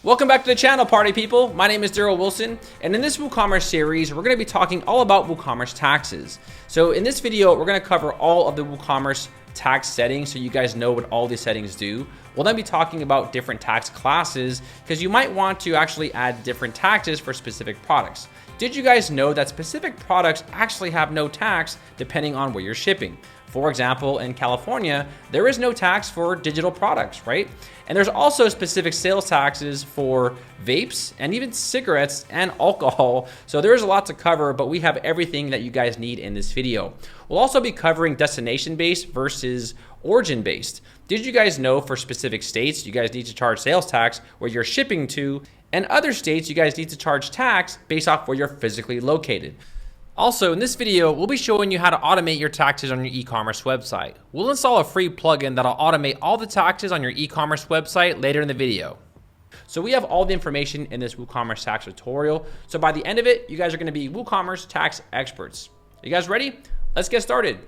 Welcome back to the channel, party people. My name is Daryl Wilson, and in this WooCommerce series, we're going to be talking all about WooCommerce taxes. So in this video, we're going to cover all of the WooCommerce tax settings so you guys know what all these settings do. We'll then be talking about different tax classes because you might want to actually add different taxes for specific products. Did you guys know that specific products actually have no tax depending on where you're shipping? For example, in California, there is no tax for digital products, right? And there's also specific sales taxes for vapes and even cigarettes and alcohol. So there's a lot to cover, but we have everything that you guys need in this video. We'll also be covering destination-based versus origin-based. Did you guys know for specific states, you guys need to charge sales tax where you're shipping to, and other states, you guys need to charge tax based off where you're physically located. Also, in this video, we'll be showing you how to automate your taxes on your e-commerce website. We'll install a free plugin that'll automate all the taxes on your e-commerce website later in the video. So we have all the information in this WooCommerce tax tutorial. So by the end of it, you guys are going to be WooCommerce tax experts. Are you guys ready? Let's get started.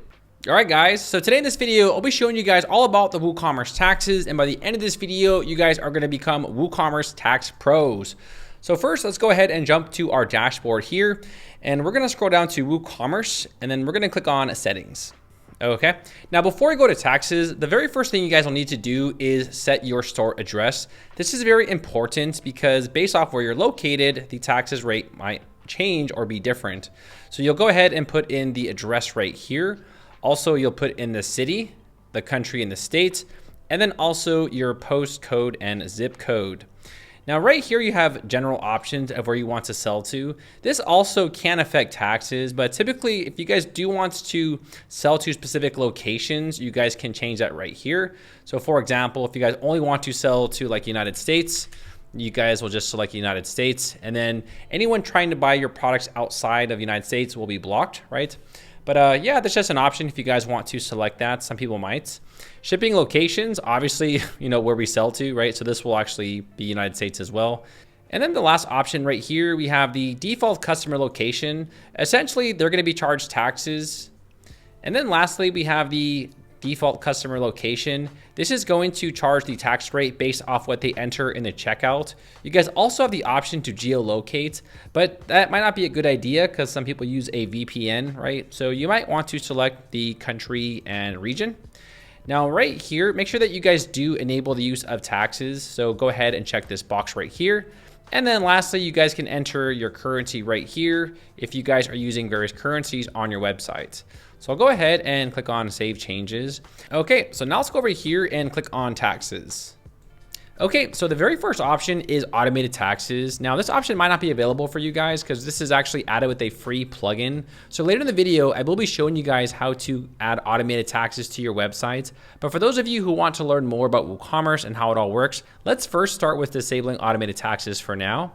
All right, guys. So today in this video, I'll be showing you guys all about the WooCommerce taxes. And by the end of this video, you guys are going to become WooCommerce tax pros. So first, let's go ahead and jump to our dashboard here. And we're going to scroll down to WooCommerce, and then we're going to click on settings. Okay. Now, before we go to taxes, the very first thing you guys will need to do is set your store address. This is very important because based off where you're located, the taxes rate might change or be different. So you'll go ahead and put in the address right here. Also, you'll put in the city, the country, and the state, and then also your postcode and zip code. Now, right here, you have general options of where you want to sell to. This also can affect taxes, but typically, if you guys do want to sell to specific locations, you guys can change that right here. So for example, if you guys only want to sell to like United States, you guys will just select United States, and then anyone trying to buy your products outside of the United States will be blocked, right? But yeah, that's just an option if you guys want to select that. Some people might. Shipping locations, obviously, you know, where we sell to, right? So this will actually be United States as well. And then the last option right here, we have the default customer location. Essentially, they're going to be charged taxes. And then lastly, we have the default customer location. This is going to charge the tax rate based off what they enter in the checkout. You guys also have the option to geolocate, but that might not be a good idea because some people use a VPN, right? So you might want to select the country and region. Now right here, make sure that you guys do enable the use of taxes. So go ahead and check this box right here. And then lastly, you guys can enter your currency right here if you guys are using various currencies on your website. So I'll go ahead and click on Save Changes. Okay, so now let's go over here and click on Taxes. Okay, so the very first option is Automated Taxes. Now this option might not be available for you guys because this is actually added with a free plugin. So later in the video, I will be showing you guys how to add automated taxes to your website. But for those of you who want to learn more about WooCommerce and how it all works, let's first start with disabling automated taxes for now.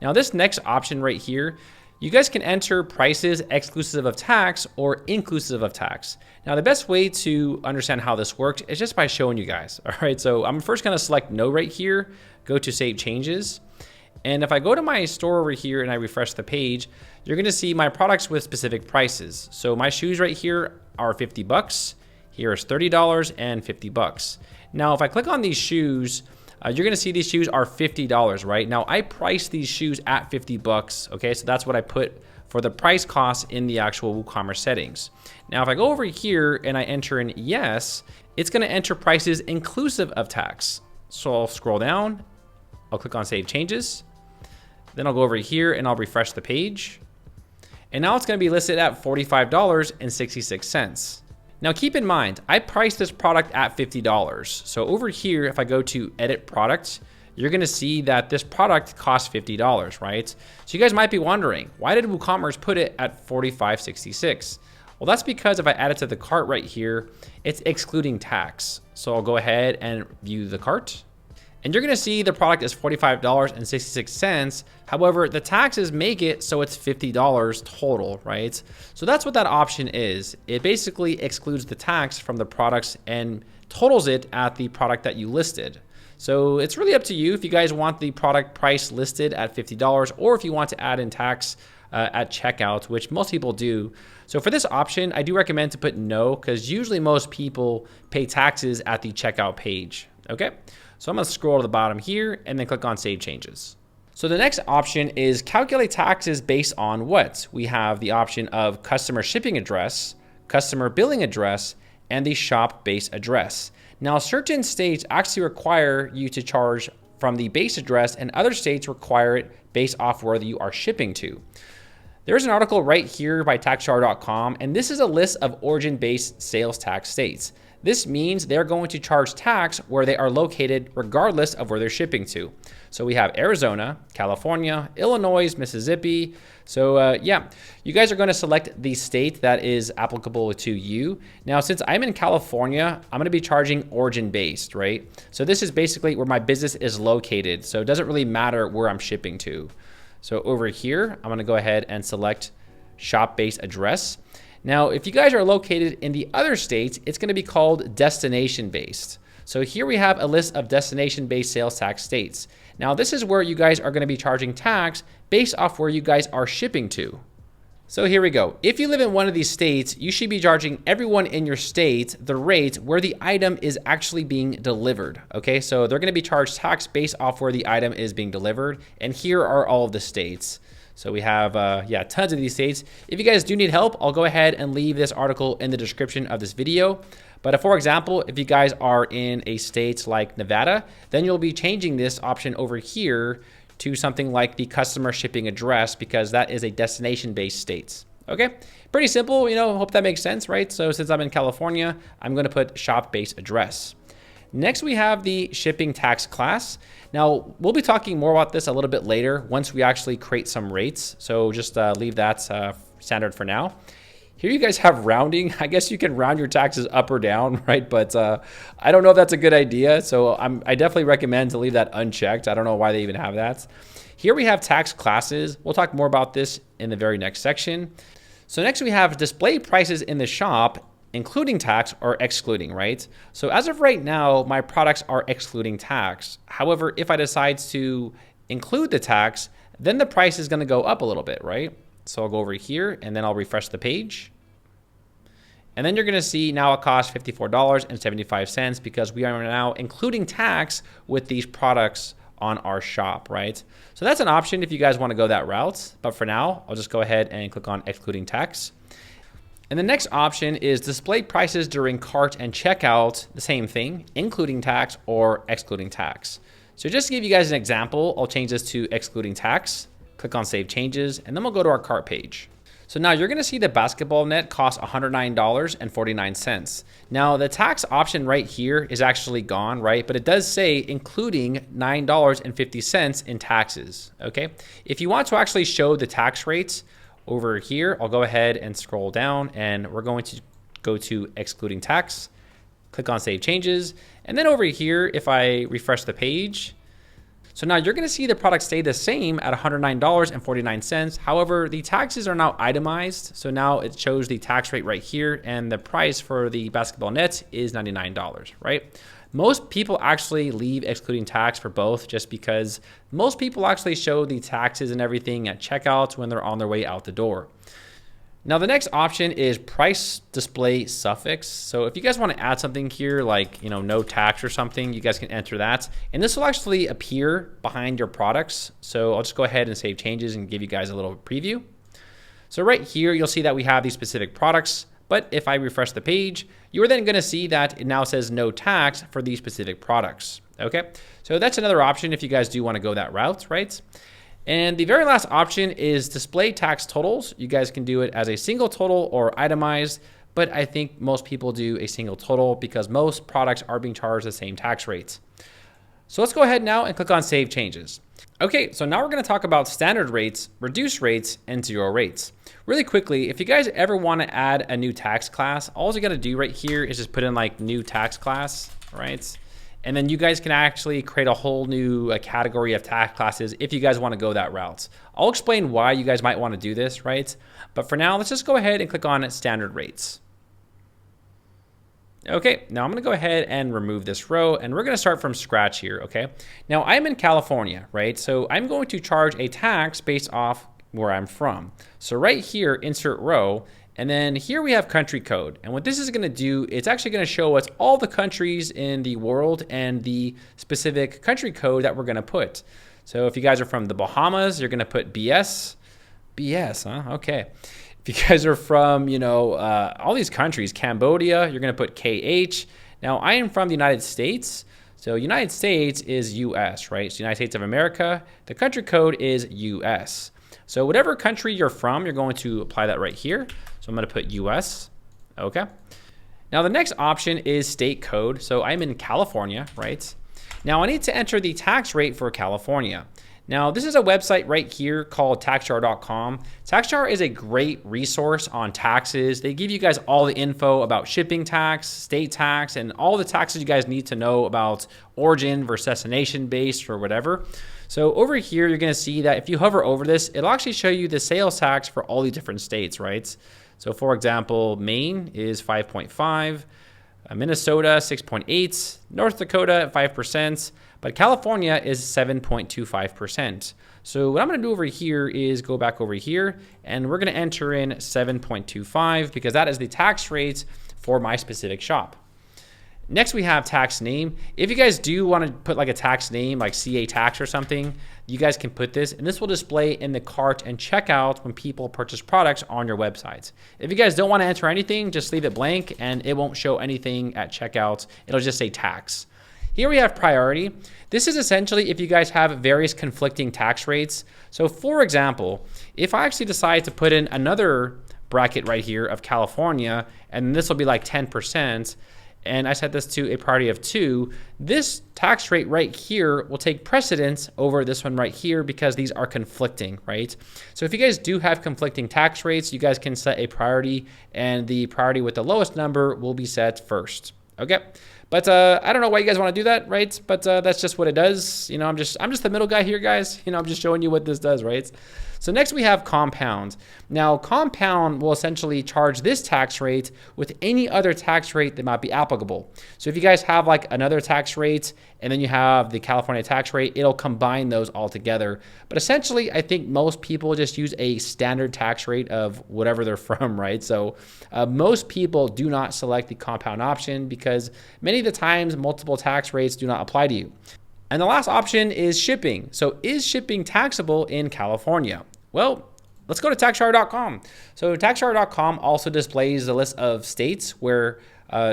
Now this next option right here, you guys can enter prices exclusive of tax or inclusive of tax. Now, the best way to understand how this works is just by showing you guys. All right, so I'm first gonna select no right here, go to Save Changes. And if I go to my store over here and I refresh the page, you're gonna see my products with specific prices. So my shoes right here are 50 bucks. Here is $30 and 50 bucks. Now, if I click on these shoes, you're gonna see these shoes are $50, right? Now I priced these shoes at 50 bucks, okay? So that's what I put for the price cost in the actual WooCommerce settings. Now, if I go over here and I enter in yes, it's gonna enter prices inclusive of tax. So I'll scroll down, I'll click on Save Changes. Then I'll go over here and I'll refresh the page. And now it's gonna be listed at $45.66. Now keep in mind, I priced this product at $50. So over here, if I go to Edit Product, you're gonna see that this product costs $50, right? So you guys might be wondering, why did WooCommerce put it at $45.66? Well, that's because if I add it to the cart right here, it's excluding tax. So I'll go ahead and view the cart. And you're gonna see the product is $45.66. However, the taxes make it so it's $50 total, right? So that's what that option is. It basically excludes the tax from the products and totals it at the product that you listed. So it's really up to you if you guys want the product price listed at $50 or if you want to add in tax at checkout, which most people do. So for this option, I do recommend to put no because usually most people pay taxes at the checkout page, okay? So I'm going to scroll to the bottom here and then click on Save Changes. So the next option is calculate taxes based on what? We have the option of customer shipping address, customer billing address, and the shop base address. Now, certain states actually require you to charge from the base address, and other states require it based off where you are shipping to. There's an article right here by taxjar.com, and this is a list of origin-based sales tax states. This means they're going to charge tax where they are located regardless of where they're shipping to. So we have Arizona, California, Illinois, Mississippi. So yeah, you guys are going to select the state that is applicable to you. Now, since I'm in California, I'm going to be charging origin based, right? So this is basically where my business is located. So it doesn't really matter where I'm shipping to. So over here, I'm going to go ahead and select shop base address. Now, if you guys are located in the other states, it's going to be called destination based. So here we have a list of destination based sales tax states. Now, this is where you guys are going to be charging tax based off where you guys are shipping to. So here we go. If you live in one of these states, you should be charging everyone in your state the rate where the item is actually being delivered. Okay, so they're going to be charged tax based off where the item is being delivered. And here are all of the states. So we have, yeah, tons of these states. If you guys do need help, I'll go ahead and leave this article in the description of this video. But for example, if you guys are in a state like Nevada, then you'll be changing this option over here to something like the customer shipping address, because that is a destination-based state. Okay, pretty simple, you know, hope that makes sense, right? So since I'm in California, I'm going to put shop-based address. Next, we have the shipping tax class. Now, we'll be talking more about this a little bit later once we actually create some rates. So just leave that standard for now. Here you guys have rounding. I guess you can round your taxes up or down, right? But I don't know if that's a good idea. So I definitely recommend to leave that unchecked. I don't know why they even have that. Here we have tax classes. We'll talk more about this in the very next section. So next we have display prices in the shop, including tax or excluding, right? So as of right now, my products are excluding tax. However, if I decide to include the tax, then the price is going to go up a little bit, right? So I'll go over here and then I'll refresh the page. And then you're going to see now it costs $54.75 because we are now including tax with these products on our shop, right? So that's an option if you guys want to go that route. But for now, I'll just go ahead and click on excluding tax. And the next option is display prices during cart and checkout, the same thing, including tax or excluding tax. So just to give you guys an example, I'll change this to excluding tax, click on Save Changes, and then we'll go to our cart page. So now you're gonna see the basketball net costs $109.49. Now the tax option right here is actually gone, right? But it does say including $9.50 in taxes, okay? If you want to actually show the tax rates, over here, I'll go ahead and scroll down and we're going to go to excluding tax, click on Save Changes. And then over here, if I refresh the page, so now you're going to see the product stay the same at $109.49. However, the taxes are now itemized. So now it shows the tax rate right here and the price for the basketball net is $99, right? Most people actually leave excluding tax for both just because most people actually show the taxes and everything at checkout when they're on their way out the door. Now the next option is price display suffix. So if you guys want to add something here like, you know, no tax or something, you guys can enter that. And this will actually appear behind your products. So I'll just go ahead and save changes and give you guys a little preview. So right here, you'll see that we have these specific products. But if I refresh the page, you're then going to see that it now says no tax for these specific products. Okay, so that's another option if you guys do want to go that route, right? And the very last option is display tax totals. You guys can do it as a single total or itemized, but I think most people do a single total because most products are being charged the same tax rates. So let's go ahead now and click on Save Changes. Okay, so now we're going to talk about standard rates, reduced rates, and zero rates. Really quickly, if you guys ever want to add a new tax class, all you got to do right here is just put in like new tax class, right? And then you guys can actually create a whole new category of tax classes if you guys want to go that route. I'll explain why you guys might want to do this, right? But for now, let's just go ahead and click on standard rates. Okay, now I'm going to go ahead and remove this row and we're going to start from scratch here, okay? Now I'm in California, right? So I'm going to charge a tax based off where I'm from. So right here, insert row, And then here we have country code. And what this is going to do, it's actually going to show us all the countries in the world and the specific country code that we're going to put. So if you guys are from the Bahamas, you're going to put BS. BS, huh? Okay. If you guys are from, all these countries, Cambodia, you're going to put KH. Now, I am from the United States. So United States is US, right? So United States of America, the country code is US. So whatever country you're from, you're going to apply that right here. So I'm going to put US. Okay. Now the next option is state code. So I'm in California, right? Now I need to enter the tax rate for California. Now this is a website right here called taxjar.com. Taxjar is a great resource on taxes. They give you guys all the info about shipping tax, state tax, and all the taxes you guys need to know about origin versus destination based or whatever. So over here, you're going to see that if you hover over this, it'll actually show you the sales tax for all these different states, right? So for example, Maine is 5.5, Minnesota 6.8, North Dakota 5%, but California is 7.25%. So what I'm going to do over here is go back over here, and we're going to enter in 7.25 because that is the tax rate for my specific shop. Next, we have tax name. If you guys do want to put like a tax name, like CA tax or something, you guys can put this, and this will display in the cart and checkout when people purchase products on your websites. If you guys don't want to enter anything, just leave it blank and it won't show anything at checkout. It'll just say tax. Here we have priority. This is essentially if you guys have various conflicting tax rates. So for example, if I actually decide to put in another bracket right here of California, and this will be like 10%, and I set this to a priority of 2, this tax rate right here will take precedence over this one right here because these are conflicting, right? So if you guys do have conflicting tax rates, you guys can set a priority, and the priority with the lowest number will be set first, okay? But I don't know why you guys want to do that, right? But that's just what it does. I'm just the middle guy here, guys. I'm just showing you what this does, right? So next we have compound. Now compound will essentially charge this tax rate with any other tax rate that might be applicable. So if you guys have like another tax rate and then you have the California tax rate, it'll combine those all together. But essentially, I think most people just use a standard tax rate of whatever they're from, right? So most people do not select the compound option because many of the times multiple tax rates do not apply to you. And the last option is shipping. So is shipping taxable in California? Well, let's go to taxjar.com. So taxjar.com also displays the list of states where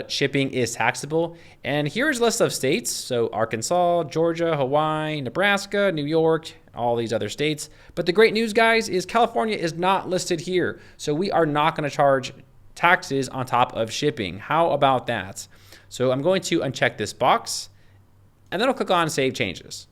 shipping is taxable. And here's a list of states. So Arkansas, Georgia, Hawaii, Nebraska, New York, all these other states. But the great news, guys, is California is not listed here. So we are not going to charge taxes on top of shipping. How about that? So I'm going to uncheck this box, and then I'll click on Save Changes.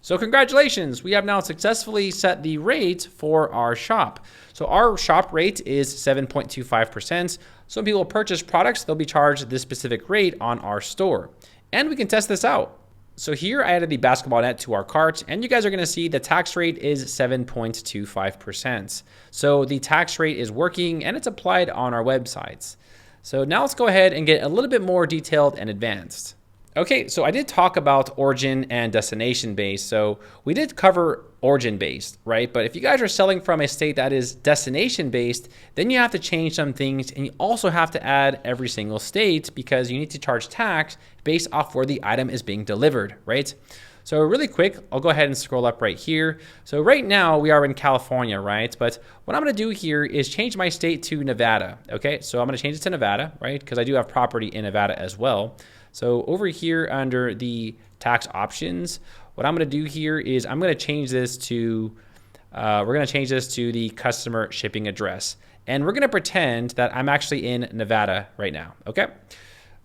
So congratulations, we have now successfully set the rate for our shop. So our shop rate is 7.25%. So when people purchase products, they'll be charged this specific rate on our store. And we can test this out. So here I added the basketball net to our cart, and you guys are gonna see the tax rate is 7.25%. So the tax rate is working and it's applied on our websites. So now let's go ahead and get a little bit more detailed and advanced. Okay, so I did talk about origin and destination based. So we did cover origin based, right? But if you guys are selling from a state that is destination based, then you have to change some things, and you also have to add every single state because you need to charge tax based off where the item is being delivered, right? So really quick, I'll go ahead and scroll up right here. So right now we are in California, right? But what I'm gonna do here is change my state to Nevada, okay? So I'm gonna change it to Nevada, right? Because I do have property in Nevada as well. So over here under the tax options, what I'm gonna do here is I'm gonna change this to, we're gonna change this to the customer shipping address. And we're gonna pretend that I'm actually in Nevada right now, okay?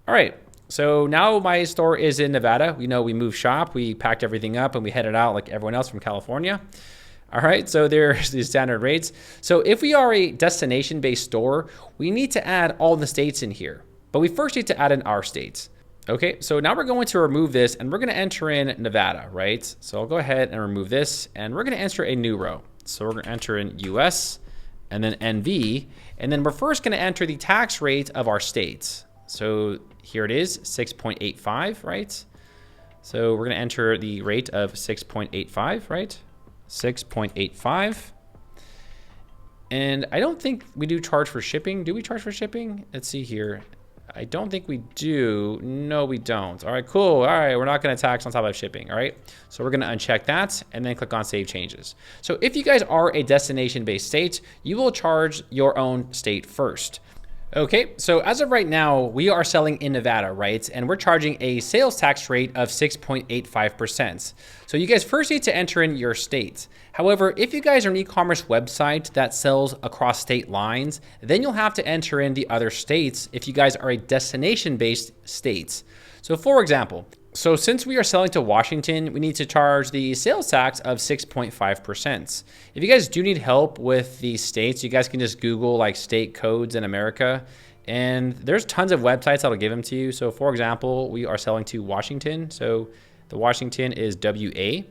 All right, so now my store is in Nevada. We know we moved shop, we packed everything up, and we headed out like everyone else from California. All right, so there's the standard rates. So if we are a destination-based store, we need to add all the states in here. But we first need to add in our states. Okay, so now we're going to remove this, and we're gonna enter in Nevada, right? So I'll go ahead and remove this, and we're gonna enter a new row. So we're gonna enter in US, and then NV, and then we're first gonna enter the tax rate of our states. So here it is, 6.85, right? So we're gonna enter the rate of 6.85, right? 6.85. And I don't think we do charge for shipping. Do we charge for shipping? Let's see here. I don't think we do. No, we don't. All right, cool. All right, we're not going to tax on top of shipping. All right, so we're going to uncheck that and then click on Save Changes. So if you guys are a destination-based state, you will charge your own state first. Okay, so as of right now, we are selling in Nevada, right? And we're charging a sales tax rate of 6.85%. So you guys first need to enter in your state. However, if you guys are an e-commerce website that sells across state lines, then you'll have to enter in the other states if you guys are a destination-based state. So for example, since we are selling to Washington, we need to charge the sales tax of 6.5%. If you guys do need help with the states, you guys can just Google like state codes in America, and there's tons of websites that'll give them to you. So for example, we are selling to Washington. So the Washington is WA.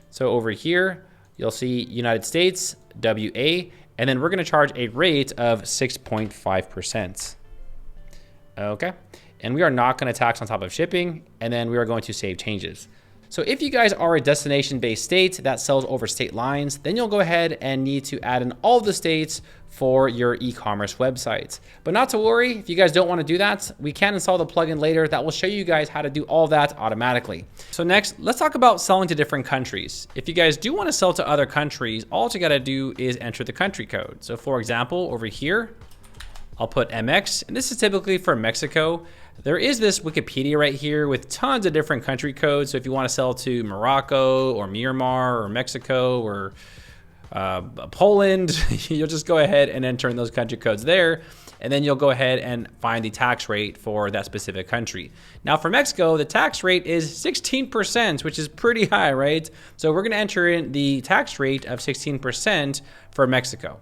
So over here, you'll see United States, WA, and then we're gonna charge a rate of 6.5%. Okay. And we are not going to tax on top of shipping, and then we are going to save changes. So if you guys are a destination-based state that sells over state lines, then you'll go ahead and need to add in all of the states for your e-commerce website. But not to worry, if you guys don't want to do that, we can install the plugin later that will show you guys how to do all that automatically. So next, let's talk about selling to different countries. If you guys do want to sell to other countries, all you got to do is enter the country code. So for example, over here, I'll put MX, and this is typically for Mexico. There is this Wikipedia right here with tons of different country codes. So if you want to sell to Morocco or Myanmar or Mexico or Poland, you'll just go ahead and enter in those country codes there. And then you'll go ahead and find the tax rate for that specific country. Now for Mexico, the tax rate is 16%, which is pretty high, right? So we're going to enter in the tax rate of 16% for Mexico.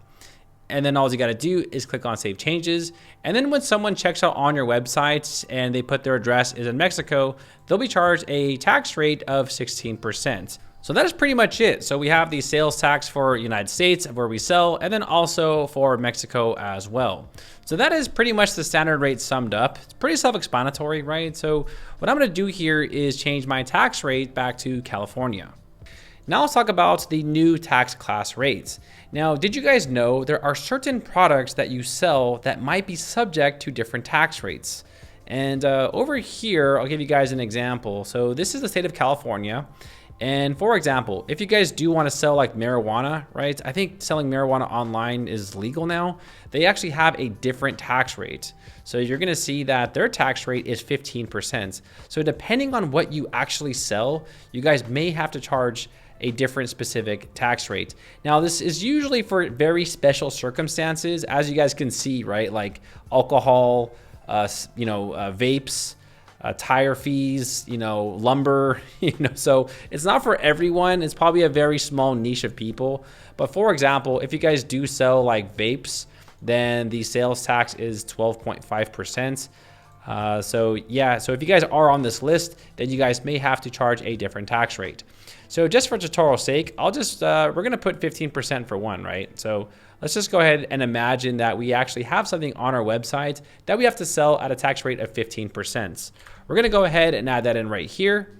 And then all you got to do is click on Save Changes. And then when someone checks out on your website and they put their address is in Mexico, they'll be charged a tax rate of 16%. So that is pretty much it. So we have the sales tax for United States where we sell, and then also for Mexico as well. So that is pretty much the standard rate summed up. It's pretty self-explanatory, right? So what I'm going to do here is change my tax rate back to California. Now let's talk about the new tax class rates. Now, did you guys know there are certain products that you sell that might be subject to different tax rates? And over here, I'll give you guys an example. So this is the state of California. And for example, if you guys do want to sell like marijuana, right? I think selling marijuana online is legal now. They actually have a different tax rate. So you're going to see that their tax rate is 15%. So depending on what you actually sell, you guys may have to charge a different specific tax rate. Now, this is usually for very special circumstances, as you guys can see, right? Like alcohol, vapes, tire fees, lumber, so it's not for everyone. It's probably a very small niche of people. But for example, if you guys do sell like vapes, then the sales tax is 12.5%. So if you guys are on this list, then you guys may have to charge a different tax rate. So just for tutorial's sake, we're going to put 15% for one, right? So let's just go ahead and imagine that we actually have something on our website that we have to sell at a tax rate of 15%. We're going to go ahead and add that in right here,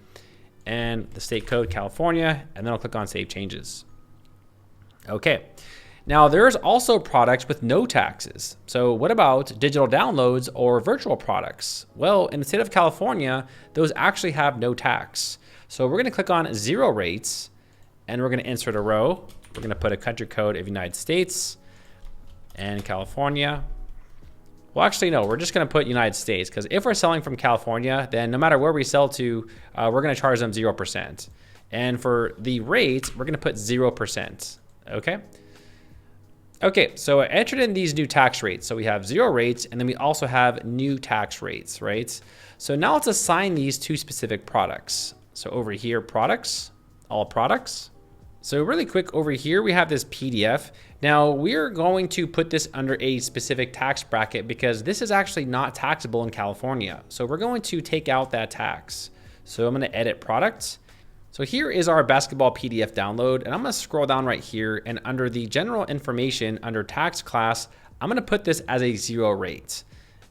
and the state code California, and then I'll click on Save Changes. Okay. Now there's also products with no taxes. So what about digital downloads or virtual products? Well, in the state of California, those actually have no tax. So we're going to click on 0 rates, and we're going to insert a row. We're going to put a country code of United States and California. Well, actually, no, we're just going to put United States, because if we're selling from California, then no matter where we sell to, we're going to charge them 0%. And for the rate, we're going to put 0%. Okay. Okay, so I entered in these new tax rates. So we have 0 rates, and then we also have new tax rates, right? So now let's assign these to specific products. So over here, products, all products. So really quick over here, we have this PDF. Now we're going to put this under a specific tax bracket because this is actually not taxable in California. So we're going to take out that tax. So I'm going to edit products. So here is our basketball PDF download, and I'm going to scroll down right here, and under the general information under tax class, I'm going to put this as a 0 rate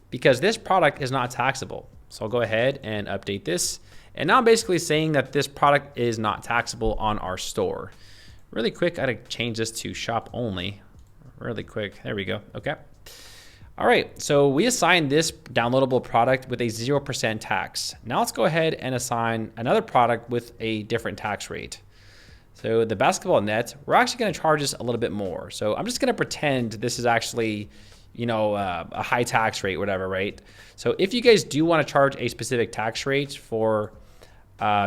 because this product is not taxable. So I'll go ahead and update this. And now I'm basically saying that this product is not taxable on our store. Really quick, I gotta change this to shop only. really quick. There we go. Okay. All right, so we assigned this downloadable product with a 0% tax. Now let's go ahead and assign another product with a different tax rate. So the basketball net, we're actually gonna charge this a little bit more. So I'm just gonna pretend this is actually, a high tax rate, whatever, right? So if you guys do wanna charge a specific tax rate for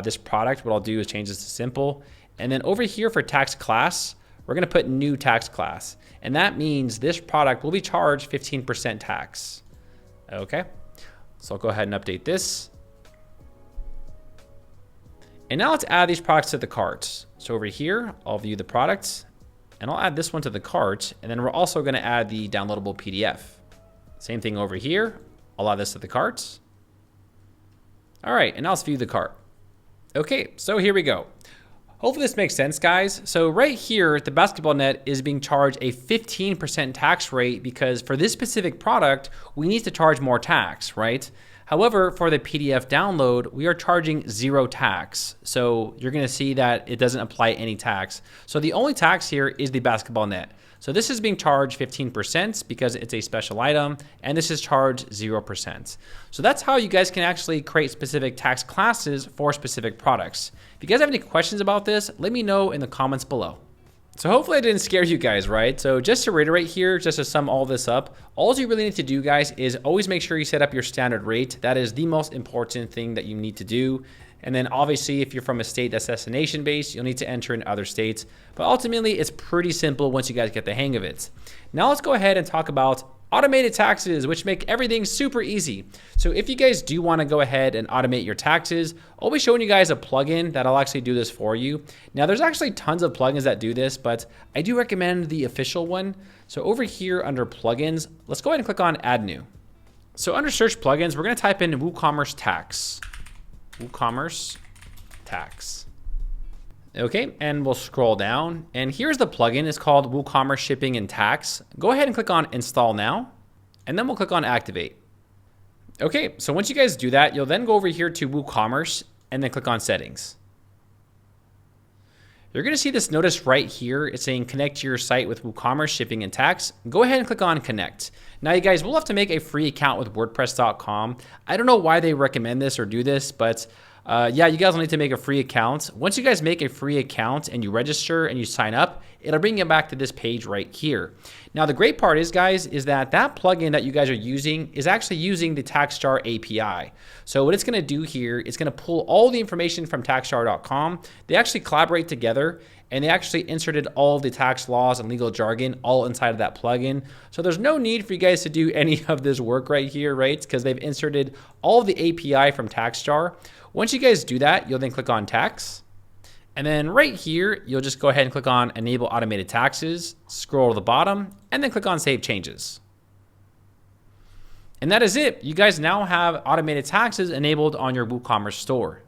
this product, what I'll do is change this to simple. And then over here for tax class, we're gonna put new tax class. And that means this product will be charged 15% tax. Okay, so I'll go ahead and update this. And now let's add these products to the cart. So over here, I'll view the products and I'll add this one to the cart. And then we're also gonna add the downloadable PDF. Same thing over here. I'll add this to the cart. All right, and now let's view the cart. Okay, so here we go. Hopefully this makes sense, guys. So right here, the basketball net is being charged a 15% tax rate because for this specific product, we need to charge more tax, right? However, for the PDF download, we are charging 0 tax. So you're gonna see that it doesn't apply any tax. So the only tax here is the basketball net. So this is being charged 15% because it's a special item, and this is charged 0%. So that's how you guys can actually create specific tax classes for specific products. If you guys have any questions about this, let me know in the comments below. So hopefully I didn't scare you guys, right? So just to reiterate here, just to sum all this up, all you really need to do, guys, is always make sure you set up your standard rate. That is the most important thing that you need to do. And then obviously, if you're from a state that's destination based, you'll need to enter in other states. But ultimately, it's pretty simple once you guys get the hang of it. Now let's go ahead and talk about automated taxes, which make everything super easy. So if you guys do want to go ahead and automate your taxes, I'll be showing you guys a plugin that'll actually do this for you. Now there's actually tons of plugins that do this, but I do recommend the official one. So over here under plugins, let's go ahead and click on add new. So under search plugins, we're going to type in WooCommerce tax. WooCommerce tax. Okay, and we'll scroll down, and here's the plugin. It's called WooCommerce Shipping and Tax. Go ahead and click on Install Now, and then we'll click on Activate. Okay, so once you guys do that, you'll then go over here to WooCommerce, and then click on Settings. You're gonna see this notice right here. It's saying connect to your site with WooCommerce Shipping and Tax. Go ahead and click on Connect. Now you guys will have to make a free account with WordPress.com. I don't know why they recommend this or do this, but yeah, you guys will need to make a free account. Once you guys make a free account and you register and you sign up, it'll bring you back to this page right here. Now, the great part is, guys, is that that plugin that you guys are using is actually using the TaxJar API. So what it's going to do here, it's going to pull all the information from taxjar.com. They actually collaborate together, and they actually inserted all the tax laws and legal jargon all inside of that plugin. So there's no need for you guys to do any of this work right here, right? Because they've inserted all of the API from TaxJar. Once you guys do that, you'll then click on tax. And then right here, you'll just go ahead and click on enable automated taxes, scroll to the bottom, and then click on save changes. And that is it. You guys now have automated taxes enabled on your WooCommerce store.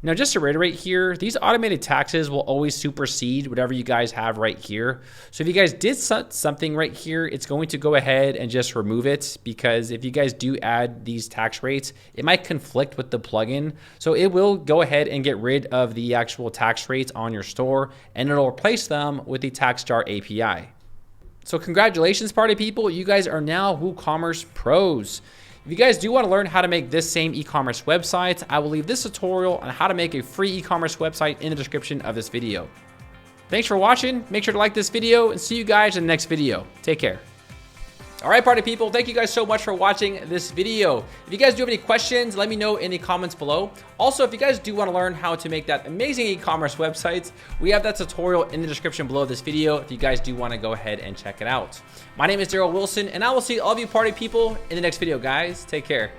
Now, just to reiterate here, these automated taxes will always supersede whatever you guys have right here. So if you guys did something right here, it's going to go ahead and just remove it, because if you guys do add these tax rates, it might conflict with the plugin. So it will go ahead and get rid of the actual tax rates on your store, and it'll replace them with the TaxJar API. So congratulations, party people. You guys are now WooCommerce pros. If you guys do want to learn how to make this same e-commerce website, I will leave this tutorial on how to make a free e-commerce website in the description of this video. Thanks for watching. Make sure to like this video and see you guys in the next video. Take care. All right, party people, thank you guys so much for watching this video. If you guys do have any questions, let me know in the comments below. Also, if you guys do want to learn how to make that amazing e-commerce website, we have that tutorial in the description below this video if you guys do want to go ahead and check it out. My name is Daryl Wilson, and I will see all of you party people in the next video, guys. Take care.